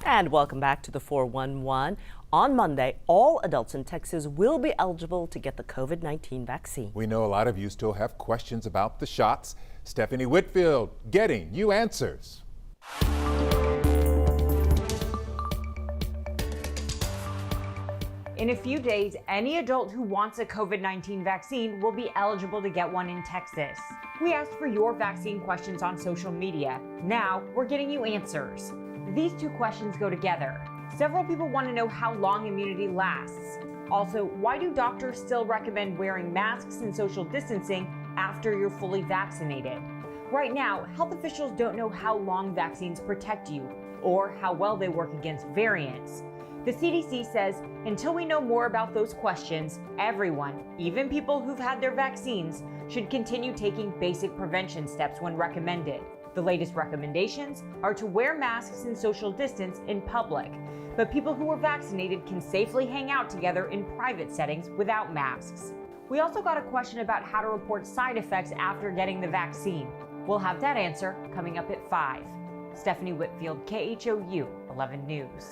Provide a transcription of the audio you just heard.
And welcome back to the 411. On Monday, all adults in Texas will be eligible to get the COVID-19 vaccine. We know a lot of you still have questions about the shots. Stephanie Whitfield getting you answers. In a few days, any adult who wants a COVID-19 vaccine will be eligible to get one in Texas. We asked for your vaccine questions on social media. Now we're getting you answers. These two questions go together. Several people want to know how long immunity lasts. Also, why do doctors still recommend wearing masks and social distancing after you're fully vaccinated? Right now, health officials don't know how long vaccines protect you or how well they work against variants. The CDC says until we know more about those questions, everyone, even people who've had their vaccines, should continue taking basic prevention steps when recommended. The latest recommendations are to wear masks and social distance in public, but people who are vaccinated can safely hang out together in private settings without masks. We also got a question about how to report side effects after getting the vaccine. We'll have that answer coming up at 5. Stephanie Whitfield, KHOU 11 News.